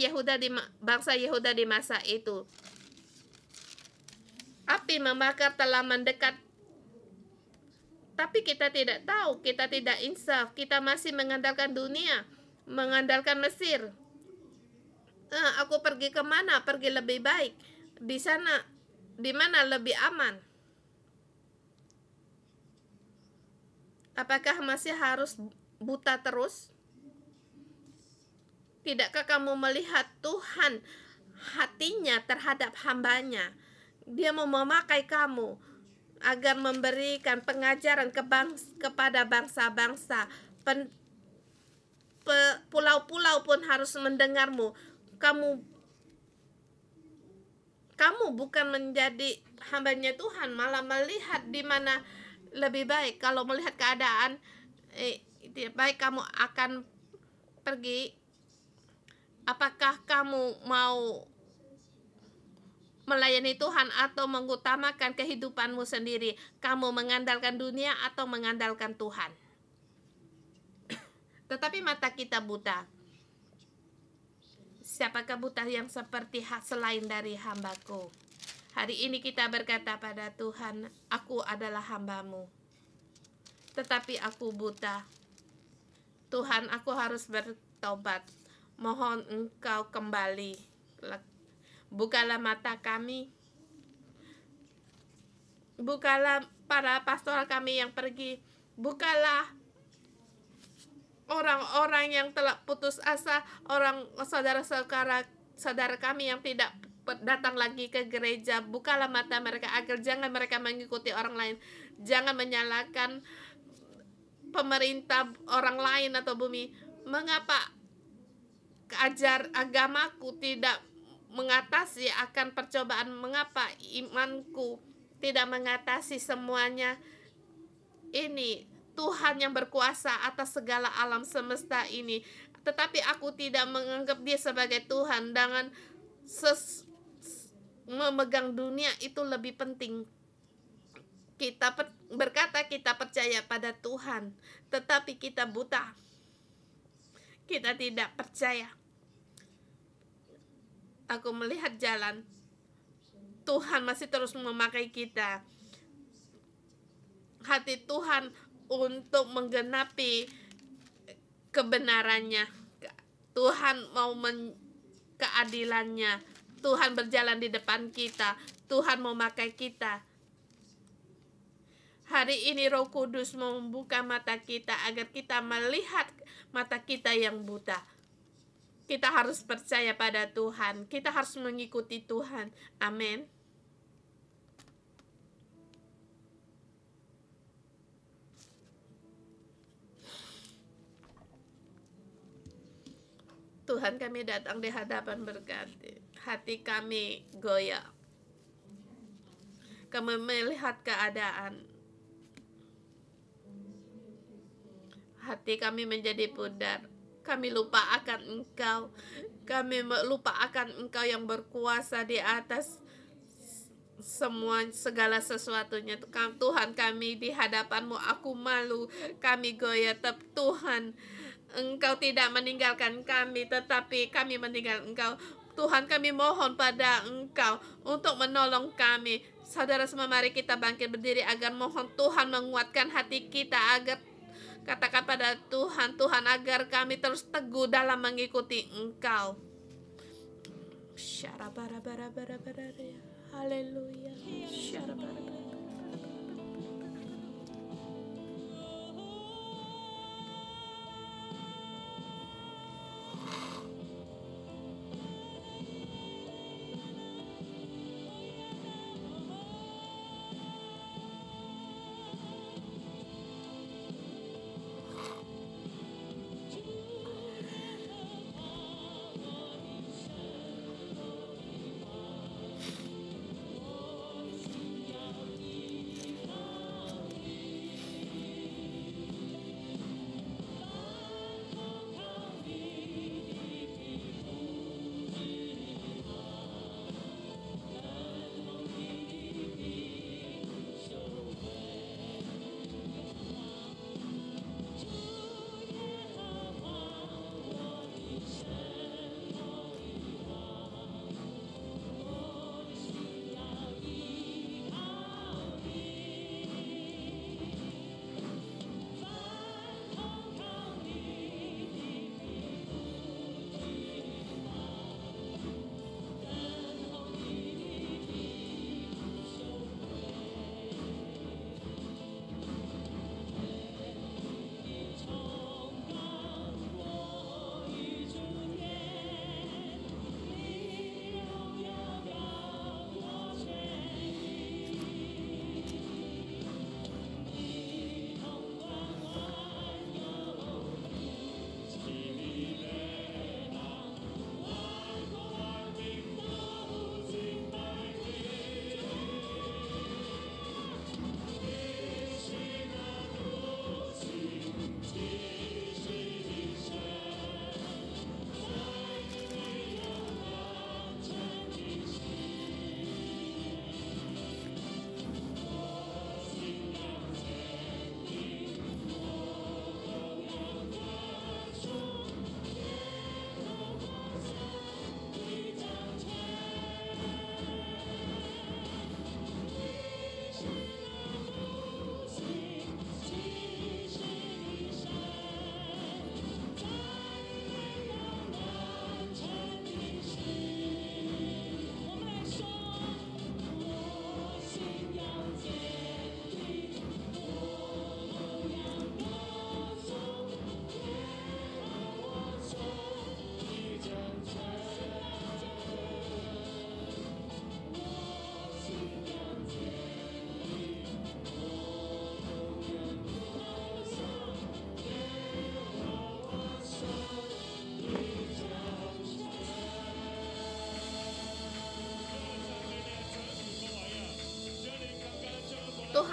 bangsa Yehuda di masa itu. Api membakar telah mendekat, tapi kita tidak tahu, kita tidak insaf, kita masih mengandalkan dunia, mengandalkan Mesir. Aku pergi kemana? Pergi lebih baik. Di sana, di mana lebih aman? Apakah masih harus buta terus? Tidakkah kamu melihat Tuhan hatinya terhadap hambanya? Dia mau memakai kamu agar memberikan pengajaran kepada bangsa-bangsa. Pulau-pulau pun harus mendengarmu. Kamu bukan menjadi hambanya Tuhan, malah melihat di mana lebih baik. Kalau melihat keadaan baik, kamu akan pergi. Apakah kamu mau melayani Tuhan atau mengutamakan kehidupanmu sendiri? Kamu mengandalkan dunia atau mengandalkan Tuhan? Tetapi mata kita buta. Siapakah buta yang seperti selain dari hambaku? Hari ini kita berkata pada Tuhan, aku adalah hambamu, tetapi aku buta. Tuhan, aku harus bertobat. Mohon Engkau kembali. Bukalah mata kami. Bukalah para pastoral kami yang pergi. Bukalah orang-orang yang telah putus asa, orang saudara kami yang tidak datang lagi ke gereja. Bukalah mata mereka agar jangan mereka mengikuti orang lain. Jangan menyalahkan pemerintah, orang lain atau bumi. Mengapa agamaku tidak mengatasi akan percobaan? Mengapa imanku tidak mengatasi semuanya ini? Tuhan yang berkuasa atas segala alam semesta ini, tetapi aku tidak menganggap Dia sebagai Tuhan. Dengan memegang dunia itu lebih penting. Kita berkata kita percaya pada Tuhan, tetapi kita buta. Kita tidak percaya. Aku melihat jalan Tuhan masih terus memakai kita. Hati Tuhan untuk menggenapi kebenarannya. Tuhan mau keadilannya. Tuhan berjalan di depan kita. Tuhan mau memakai kita. Hari ini Roh Kudus mau membuka mata kita agar kita melihat mata kita yang buta. Kita harus percaya pada Tuhan. Kita harus mengikuti Tuhan. Amin. Tuhan, kami datang di hadapan berkati. Hati kami goyah. Kami melihat keadaan. Hati kami menjadi pudar. Kami lupa akan Engkau. Kami lupa akan Engkau yang berkuasa di atas segala sesuatunya. Tuhan, kami di hadapan-Mu, aku malu, kami goyah. Tuhan, Engkau tidak meninggalkan kami, tetapi kami meninggalkan Engkau. Tuhan, kami mohon pada Engkau untuk menolong kami. Saudara semua, mari kita bangkit berdiri agar mohon Tuhan menguatkan hati kita, agar katakan pada Tuhan, Tuhan, agar kami terus teguh dalam mengikuti Engkau. Haleluya.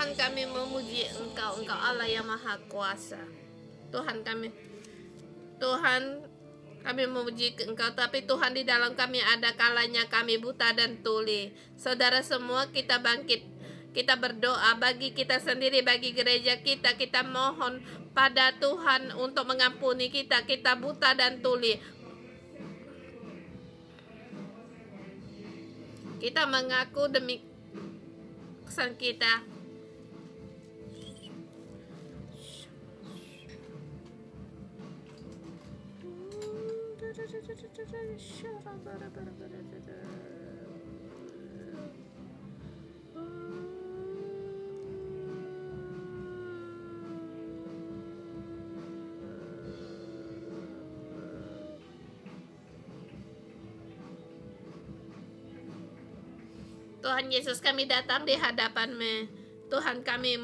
Tuhan, kami memuji Engkau, Engkau Allah yang Maha Kuasa. Tuhan, kami memuji Engkau, tapi Tuhan, di dalam kami ada kalanya kami buta dan tuli. Saudara semua, kita bangkit, kita berdoa bagi kita sendiri, bagi gereja kita. Kita mohon pada Tuhan untuk mengampuni kita. Kita buta dan tuli. Kita mengaku demi kesan kita. Tuhan Yesus, kami datang di hadapan-Mu. Tuhan, kami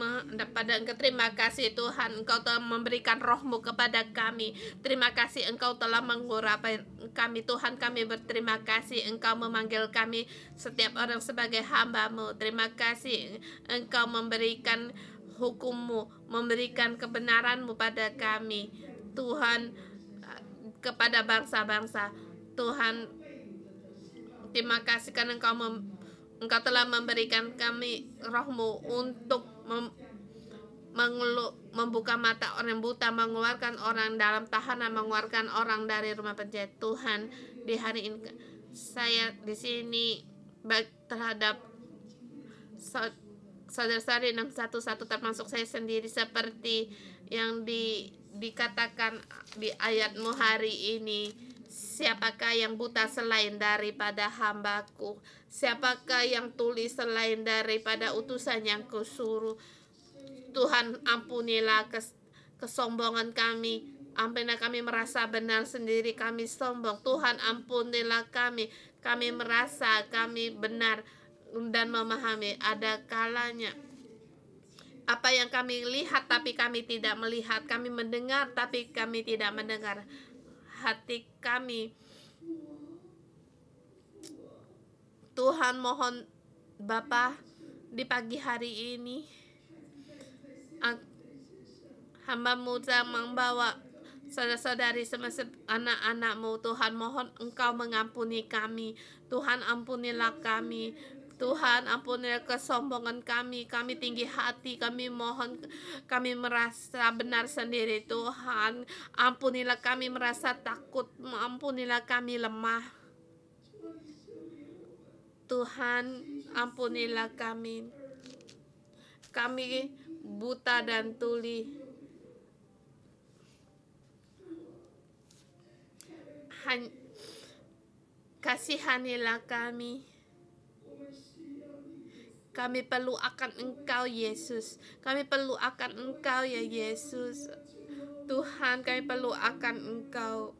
pada Engkau terima kasih Tuhan, Engkau telah memberikan roh-Mu kepada kami. Terima kasih Engkau telah mengurapi kami. Tuhan, kami berterima kasih Engkau memanggil kami setiap orang sebagai hamba-Mu. Terima kasih Engkau memberikan hukum-Mu, memberikan kebenaran-Mu pada kami. Tuhan, kepada bangsa-bangsa. Tuhan, terima kasih karena Engkau telah memberikan kami roh-Mu untuk membuka mata orang buta, mengeluarkan orang dalam tahanan, mengeluarkan orang dari rumah penjara. Tuhan, di hari ini saya di sini terhadap saudara-saudari 611 termasuk saya sendiri, seperti yang dikatakan di ayat-Mu hari ini. Siapakah yang buta selain daripada hamba-Ku? Siapakah yang tuli selain daripada utusan yang Kusuruh? Tuhan, ampunilah kesombongan kami. Ampunilah kami merasa benar sendiri, kami sombong. Tuhan, ampunilah kami. Kami merasa kami benar dan memahami. Ada kalanya apa yang kami lihat tapi kami tidak melihat. Kami mendengar tapi kami tidak mendengar. Hati kami, Tuhan, mohon Bapa, di pagi hari ini hamba-Mu membawa saudara-saudari semasa anak-anak-Mu. Tuhan, mohon Engkau mengampuni kami. Tuhan, ampunilah kami. Tuhan, ampunilah kesombongan kami. Kami tinggi hati, kami mohon, kami merasa benar sendiri. Tuhan, ampunilah kami merasa takut, ampunilah kami lemah. Tuhan, ampunilah kami. Kami buta dan tuli. Kasihanilah kami. Kami perlu akan Engkau, Yesus. Kami perlu akan Engkau, ya Yesus. Tuhan, kami perlu akan Engkau.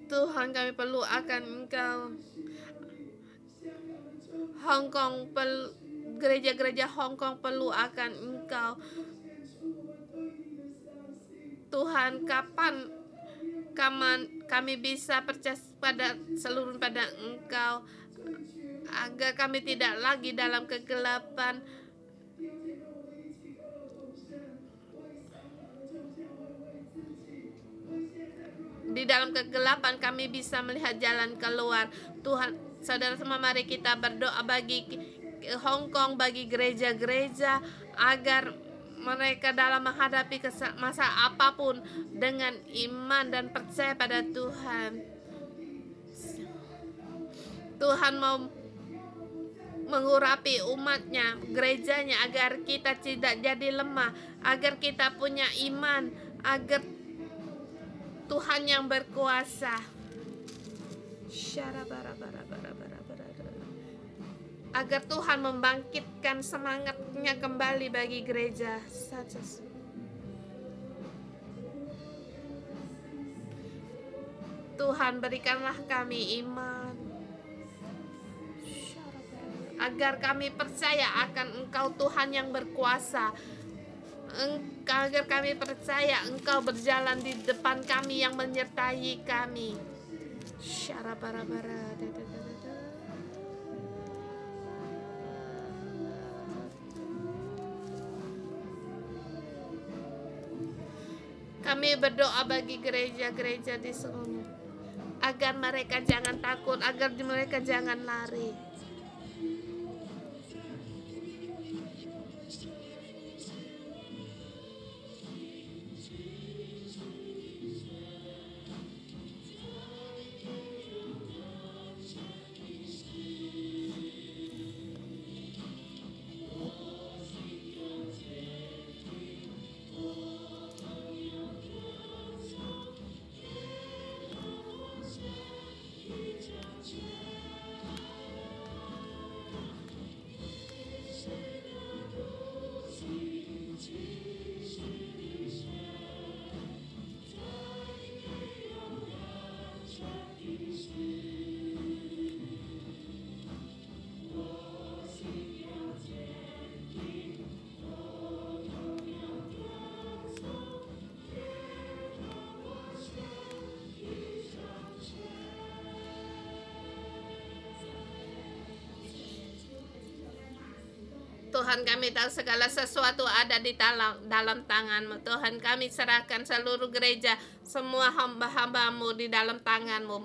Tuhan, kami perlu akan Engkau. Hong Kong, gereja-gereja Hong Kong perlu akan Engkau. Tuhan, kapan kami bisa percaya seluruh pada Engkau, agar kami tidak lagi dalam kegelapan. Di dalam kegelapan kami bisa melihat jalan keluar. Tuhan, saudara semua, mari kita berdoa bagi Hong Kong, bagi gereja-gereja, agar mereka dalam menghadapi masa apapun dengan iman dan percaya pada Tuhan. Tuhan mau mengurapi umatnya, gerejanya, agar kita tidak jadi lemah, agar kita punya iman, agar Tuhan yang berkuasa, agar Tuhan membangkitkan semangatnya kembali bagi gereja. Tuhan, berikanlah kami iman, agar kami percaya akan Engkau, Tuhan yang berkuasa. Agar kami percaya Engkau berjalan di depan kami, yang menyertai kami. Kami berdoa bagi gereja-gereja di seluruh, agar mereka jangan takut, agar mereka jangan lari. Tuhan, kami tahu segala sesuatu ada di dalam tangan-Mu. Tuhan, kami serahkan seluruh gereja, semua hamba-hamba-Mu di dalam tangan-Mu.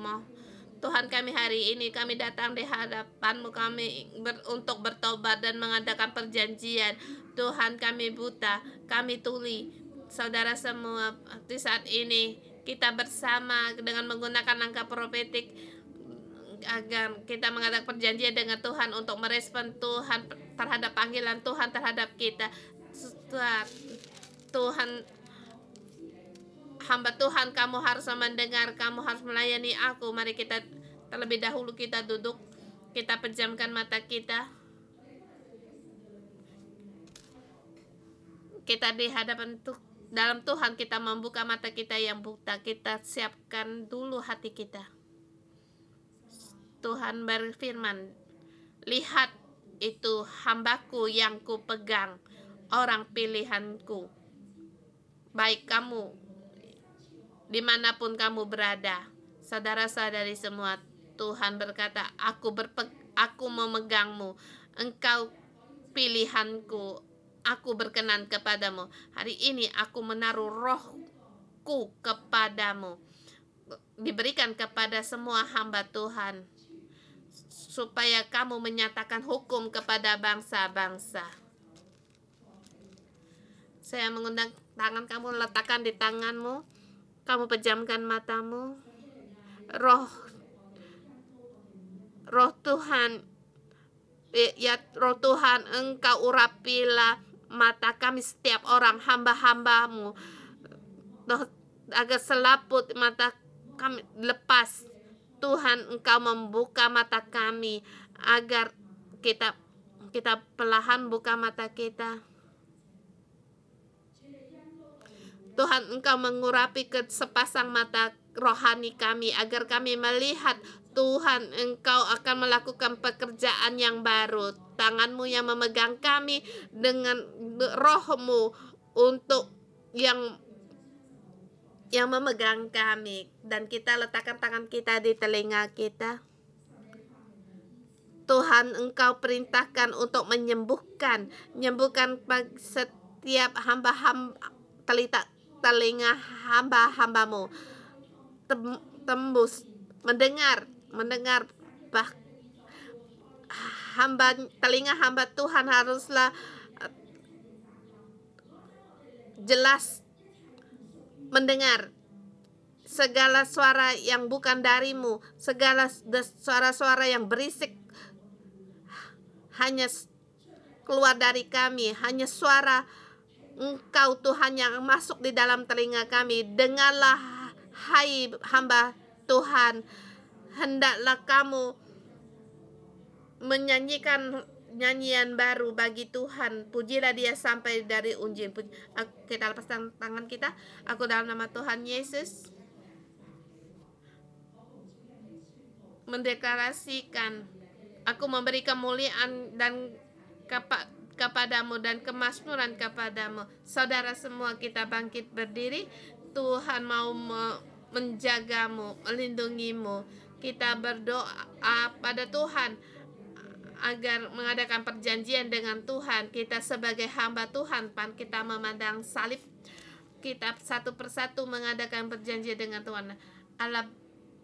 Tuhan, kami hari ini kami datang di hadapan-Mu, kami untuk bertobat dan mengadakan perjanjian. Tuhan, kami buta, kami tuli. Saudara semua, di saat ini kita bersama dengan menggunakan langkah profetik agar kita mengadakan perjanjian dengan Tuhan untuk merespon Tuhan terhadap panggilan Tuhan terhadap kita. Tuhan, hamba Tuhan, kamu harus mendengar, kamu harus melayani aku. Mari kita terlebih dahulu kita duduk, kita pejamkan mata kita. Kita di hadapan dalam Tuhan, kita membuka mata kita yang buta. Kita siapkan dulu hati kita. Tuhan berfirman, lihat itu hambaku yang kupegang, orang pilihanku. Baik kamu, dimanapun kamu berada, saudara-saudari semua, Tuhan berkata, aku memegangmu, engkau pilihanku, aku berkenan kepadamu. Hari ini aku menaruh rohku kepadamu, diberikan kepada semua hamba Tuhan, supaya kamu menyatakan hukum kepada bangsa-bangsa. Saya mengundang tangan kamu, letakkan di tanganmu, kamu pejamkan matamu. Roh Tuhan, ya Roh Tuhan, engkau urapilah mata kami setiap orang hamba-hambamu, agar selaput mata kami lepas. Tuhan, engkau membuka mata kami agar kita perlahan buka mata kita. Tuhan, engkau mengurapi ke sepasang mata rohani kami agar kami melihat, Tuhan, engkau akan melakukan pekerjaan yang baru. Tangan-Mu yang memegang kami dengan roh-Mu untuk yang memegang kami, dan kita letakkan tangan kita di telinga kita. Tuhan, engkau perintahkan untuk menyembuhkan setiap telinga hamba-hambamu, tembus mendengar telinga hamba Tuhan haruslah jelas mendengar segala suara yang bukan darimu, segala suara-suara yang berisik hanya keluar dari kami, hanya suara Engkau Tuhan yang masuk di dalam telinga kami. Dengarlah, hai hamba Tuhan, hendaklah kamu menyanyikan nyanyian baru bagi Tuhan. Pujilah Dia sampai dari unjil. Kita lepas tangan kita. Aku dalam nama Tuhan Yesus mendeklarasikan, aku memberi kemuliaan dan kepadamu dan kemakmuran kepadamu. Saudara semua, kita bangkit berdiri. Tuhan mau menjagamu, melindungimu. Kita berdoa pada Tuhan agar mengadakan perjanjian dengan Tuhan. Kita sebagai hamba Tuhan, kita memandang salib, kita satu persatu mengadakan perjanjian dengan Tuhan. Allah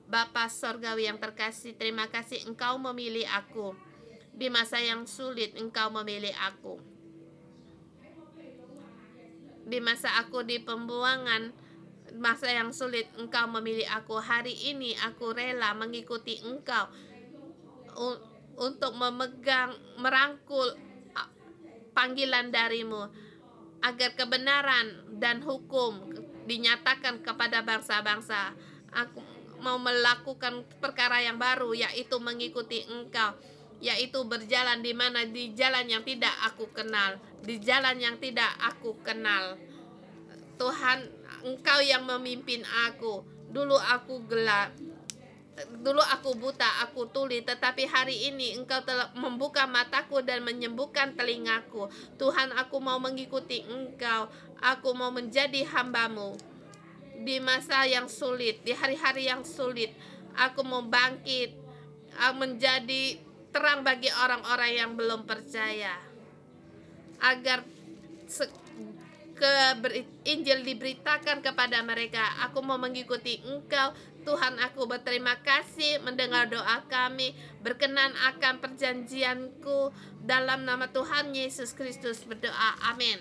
Bapa Sorgawi yang terkasih, terima kasih Engkau memilih aku. Di masa yang sulit Engkau memilih aku. Di masa aku di pembuangan, masa yang sulit Engkau memilih aku. Hari ini aku rela mengikuti Engkau untuk memegang, merangkul panggilan darimu, agar kebenaran dan hukum dinyatakan kepada bangsa-bangsa. Aku mau melakukan perkara yang baru, yaitu mengikuti Engkau, yaitu berjalan di jalan yang tidak aku kenal, di jalan yang tidak aku kenal. Tuhan, Engkau yang memimpin aku. Dulu aku gelap, dulu aku buta, aku tuli, tetapi hari ini Engkau telah membuka mataku dan menyembuhkan telingaku. Tuhan, aku mau mengikuti Engkau, aku mau menjadi hamba-Mu. Di masa yang sulit, di hari-hari yang sulit, aku mau bangkit, menjadi terang bagi orang-orang yang belum percaya, agar Injil diberitakan kepada mereka. Aku mau mengikuti Engkau. Tuhan, aku berterima kasih mendengar doa kami, berkenan akan perjanjianku. Dalam nama Tuhan Yesus Kristus berdoa, amin.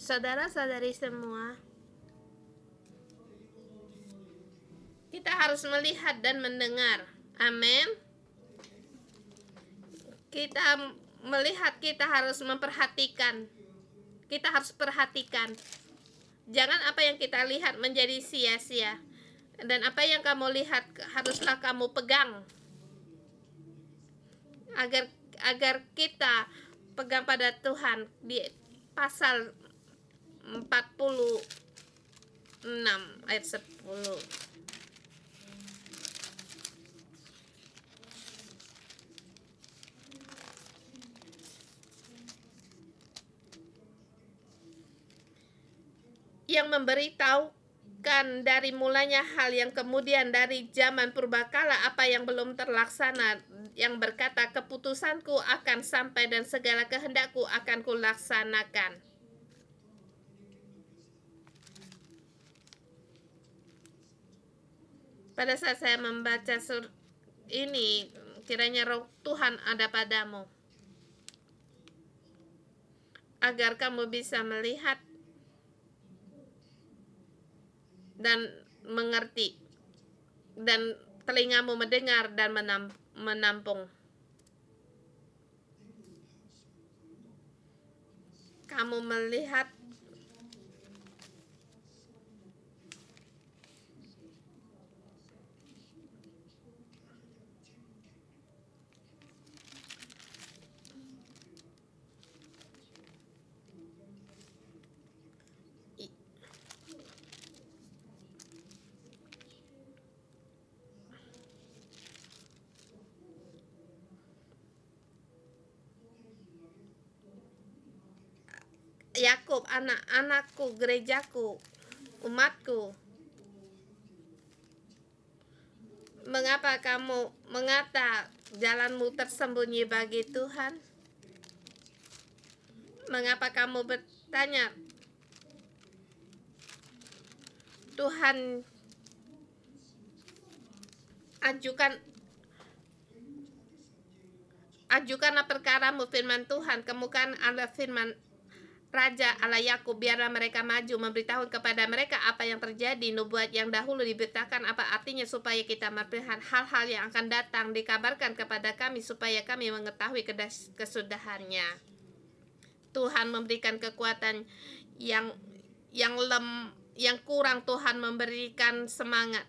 Saudara-saudari semua, kita harus melihat dan mendengar. Amin. Kita melihat, kita harus memperhatikan. Kita harus perhatikan. Jangan apa yang kita lihat menjadi sia-sia. Dan apa yang kamu lihat haruslah kamu pegang. Agar kita pegang pada Tuhan. Di pasal 46 ayat 10. Yang memberitahukan dari mulanya hal yang kemudian dari zaman purbakala apa yang belum terlaksana, yang berkata, keputusanku akan sampai dan segala kehendakku akan kulaksanakan. Pada saat saya membaca ini, kiranya roh Tuhan ada padamu, agar kamu bisa melihat dan mengerti, dan telingamu mendengar dan menampung. Kamu melihat Yakub, anak-anakku, gerejaku, umatku. Mengapa kamu mengata jalanmu tersembunyi bagi Tuhan? Mengapa kamu bertanya, Tuhan, ajukanlah perkaramu, firman Tuhan, kemukakan ada firman Raja Allah Yakub, biarlah mereka maju memberitahu kepada mereka apa yang terjadi, nubuat yang dahulu diberitakan apa artinya, supaya kita melihat hal-hal yang akan datang, dikabarkan kepada kami supaya kami mengetahui kesudahannya. Tuhan memberikan kekuatan yang kurang, Tuhan memberikan semangat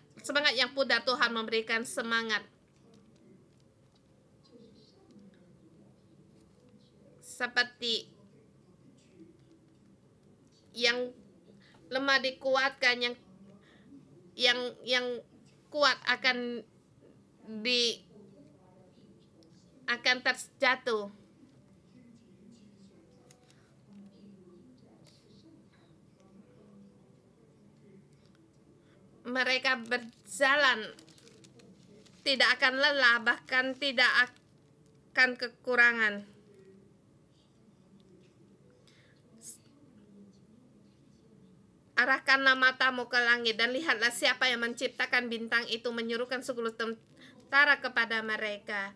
yang pudar, Tuhan memberikan semangat. Seperti yang lemah dikuatkan, yang kuat akan terjatuh. Mereka berjalan tidak akan lelah, bahkan tidak akan kekurangan. Arahkanlah matamu ke langit dan lihatlah siapa yang menciptakan bintang itu, menyuruhkan 10 tentara kepada mereka.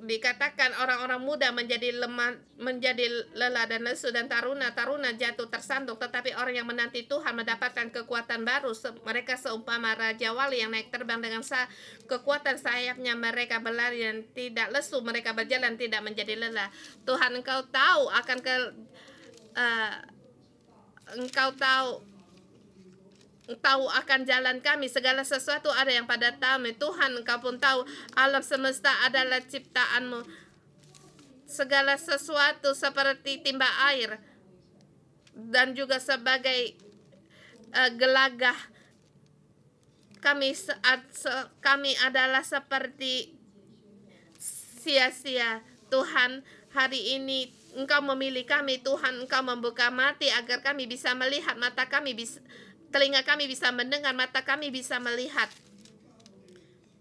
Dikatakan orang-orang muda menjadi lemah, menjadi lelah dan lesu, dan taruna jatuh tersandung, tetapi orang yang menanti Tuhan mendapatkan kekuatan baru. Mereka seumpama Raja Wali yang naik terbang dengan kekuatan sayapnya. Mereka berlari dan tidak lesu, mereka berjalan tidak menjadi lelah. Tuhan, Engkau tahu tahu akan jalan kami, segala sesuatu ada yang pada tahu. Tuhan, Engkau pun tahu alam semesta adalah ciptaan-Mu. Segala sesuatu seperti timba air dan juga sebagai gelagah. Kami adalah seperti sia-sia. Tuhan, hari ini Engkau memilih kami, Tuhan. Engkau membuka mati agar kami bisa melihat, telinga kami bisa mendengar, mata kami bisa melihat.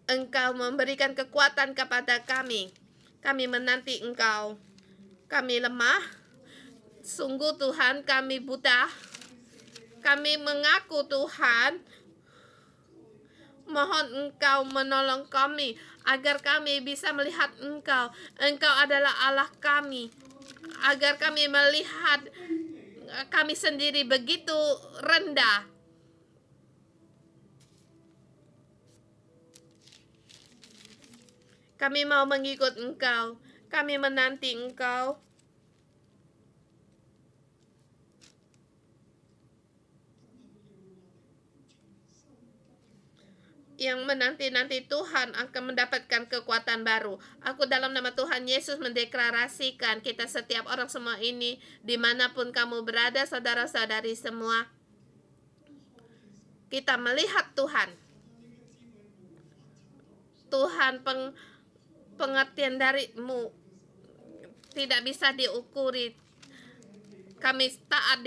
Engkau memberikan kekuatan kepada kami. Kami menanti Engkau. Kami lemah. Sungguh Tuhan, kami buta. Kami mengaku Tuhan. Mohon Engkau menolong kami agar kami bisa melihat Engkau. Engkau adalah Allah kami. Agar kami melihat kami sendiri begitu rendah. Kami mau mengikut Engkau. Kami menanti Engkau. Yang menanti-nanti Tuhan akan mendapatkan kekuatan baru. Aku dalam nama Tuhan Yesus mendeklarasikan kita setiap orang semua ini, dimanapun kamu berada, saudara-saudari semua, kita melihat Tuhan. Tuhan, pengertian dari-Mu tidak bisa diukuri. Kami taat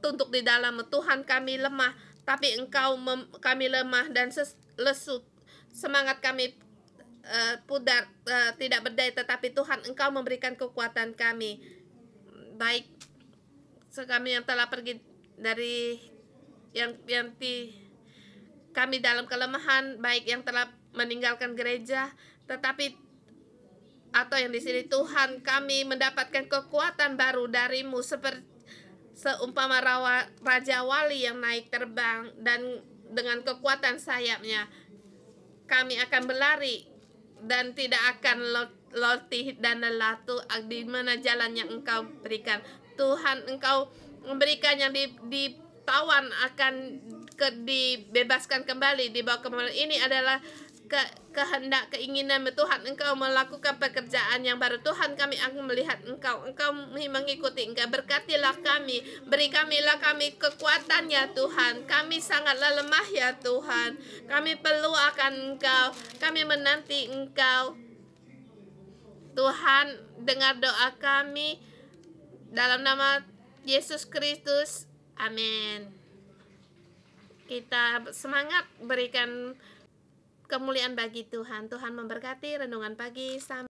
tunduk di dalam Tuhan. Kami lemah, tapi kami lemah dan lesu. Semangat kami pudar, tidak berdaya, tetapi Tuhan, Engkau memberikan kekuatan kami. Baik kami yang telah pergi dari kami dalam kelemahan, baik yang telah meninggalkan gereja, tetapi atau yang di sini, Tuhan, kami mendapatkan kekuatan baru dari-Mu, seperti seumpama Raja Wali yang naik terbang, dan dengan kekuatan sayapnya kami akan berlari dan tidak akan letih dan lelah. Di mana jalan yang Engkau berikan, Tuhan, Engkau memberikan yang ditawan akan dibebaskan kembali, dibawa kembali. Ini adalah kehendak, keinginan Tuhan. Engkau melakukan pekerjaan yang baru. Tuhan, kami akan melihat Engkau. Engkau mengikuti Engkau. Berkatilah kami. Beri kamilah kami kekuatan ya Tuhan. Kami sangatlah lemah ya Tuhan. Kami perlu akan Engkau. Kami menanti Engkau. Tuhan, dengar doa kami. Dalam nama Yesus Kristus. Amin. Kita semangat berikan kemuliaan bagi Tuhan. Tuhan memberkati renungan pagi.